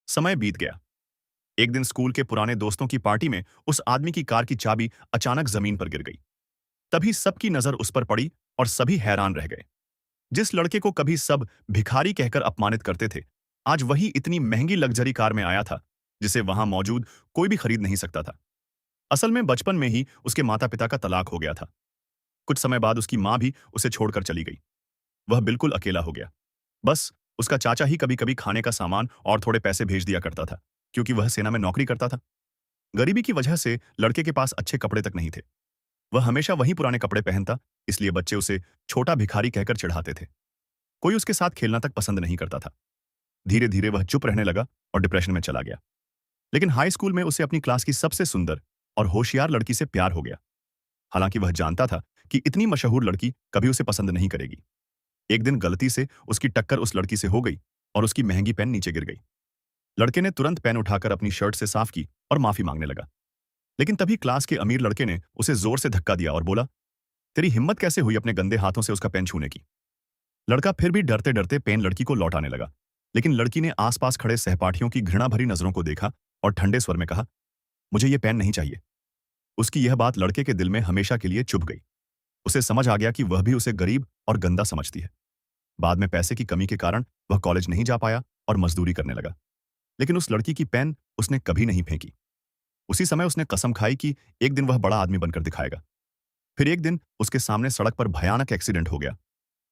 समय बीत गया। एक दिन स्कूल के पुराने दोस्तों की पार्टी में उस आदमी की कार की चाबी अचानक जमीन पर गिर गई। तभी सबकी नजर उस पर पड़ी और सभी हैरान रह गए। जिस लड़के को कभी सब भिखारी कहकर अपमानित करते थे, आज वही इतनी महंगी लग्जरी कार में आया था, जिसे वहां मौजूद कोई भी खरीद नहीं सकता था। असल में बचपन में ही उसके माता-पिता का तलाक हो गया था। कुछ समय बाद उसकी माँ भी उसे छोड़कर चली गई। वह बिल्कुल अकेला हो गया। बस उसका चाचा ही कभी-कभी खाने का सामान और थोड़े पैसे भेज दिया करता था, क्योंकि वह सेना में नौकरी करता था। गरीबी की वजह से लड़के के पास अच्छे कपड़े तक नहीं थे। वह हमेशा वही पुराने कपड़े पहनता, इसलिए बच्चे उसे छोटा भिखारी कहकर चिढ़ाते थे। कोई उसके साथ खेलना तक पसंद नहीं करता था। धीरे-धीरे वह चुप रहने लगा और डिप्रेशन में चला गया। लेकिन हाई स्कूल में उसे अपनी क्लास की सबसे सुंदर और होशियार लड़की से प्यार हो गया। हालांकि वह जानता था कि इतनी मशहूर लड़की कभी उसे पसंद नहीं करेगी। एक दिन गलती से उसकी टक्कर उस लड़की से हो गई और उसकी महंगी पेन नीचे गिर गई। लड़के ने तुरंत पेन उठाकर अपनी शर्ट से साफ की और माफी मांगने लगा। लेकिन तभी क्लास के अमीर लड़के ने उसे जोर से धक्का दिया और बोला, तेरी हिम्मत कैसे हुई अपने गंदे हाथों से उसका पेन छूने की? लड़का फिर भी डरते डरते पेन लड़की को लौटाने लगा। लेकिन लड़की ने आसपास खड़े सहपाठियों की घृणा भरी नजरों को देखा और ठंडे स्वर में कहा, मुझे ये पेन नहीं चाहिए। उसकी यह बात लड़के के दिल में हमेशा के लिए चुभ गई। उसे समझ आ गया कि वह भी उसे गरीब और गंदा समझती है। बाद में पैसे की कमी के कारण वह कॉलेज नहीं जा पाया और मजदूरी करने लगा। लेकिन उस लड़की की पेन उसने कभी नहीं फेंकी। उसी समय उसने कसम खाई कि एक दिन वह बड़ा आदमी बनकर दिखाएगा। फिर एक दिन उसके सामने सड़क पर भयानक एक्सीडेंट हो गया।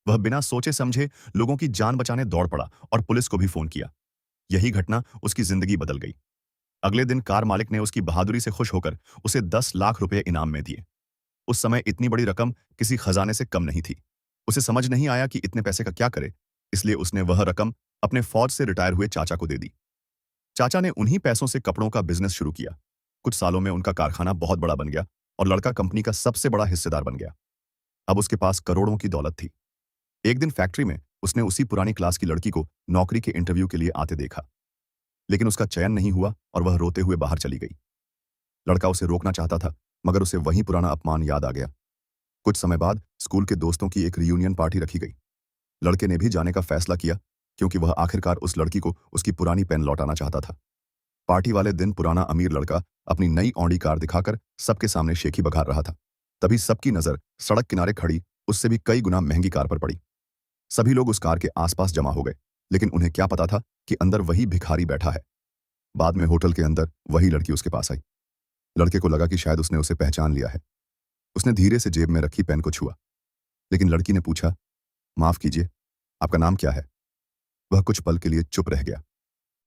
वह बिना सोचे समझे लोगों की जान बचाने दौड़ पड़ा और पुलिस को भी फोन किया। यही घटना उसकी जिंदगी बदल गई। अगले दिन कार मालिक ने उसकी बहादुरी से खुश होकर उसे 10 लाख रुपए इनाम में दिए। उस समय इतनी बड़ी रकम किसी खजाने से कम नहीं थी। उसे समझ नहीं आया कि इतने पैसे का क्या करे, इसलिए उसने वह रकम अपने फौज से रिटायर हुए चाचा को दे दी। चाचा ने उन्हीं पैसों से कपड़ों का बिजनेस शुरू किया। कुछ सालों में उनका कारखाना बहुत बड़ा बन गया और लड़का कंपनी का सबसे बड़ा हिस्सेदार बन गया। अब उसके पास करोड़ों की दौलत थी। एक दिन फैक्ट्री में उसने उसी पुरानी क्लास की लड़की को नौकरी के इंटरव्यू के लिए आते देखा। लेकिन उसका चयन नहीं हुआ और वह रोते हुए बाहर चली गई। लड़का उसे रोकना चाहता था, मगर उसे वही पुराना अपमान याद आ गया। कुछ समय बाद स्कूल के दोस्तों की एक रियूनियन पार्टी रखी गई। लड़के ने भी जाने का फैसला किया, क्योंकि वह आखिरकार उस लड़की को उसकी पुरानी पेन लौटाना चाहता था। पार्टी वाले दिन पुराना अमीर लड़का अपनी नई ऑडी कार दिखाकर सबके सामने शेखी बघार रहा था। तभी सबकी नजर सड़क किनारे खड़ी उससे भी कई गुना महंगी कार पर पड़ी। सभी लोग उस कार के आसपास जमा हो गए, लेकिन उन्हें क्या पता था कि अंदर वही भिखारी बैठा है। बाद में होटल के अंदर वही लड़की उसके पास आई। लड़के को लगा कि शायद उसने उसे पहचान लिया है। उसने धीरे से जेब में रखी पेन को छुआ। लेकिन लड़की ने पूछा, माफ कीजिए, आपका नाम क्या है? वह कुछ पल के लिए चुप रह गया।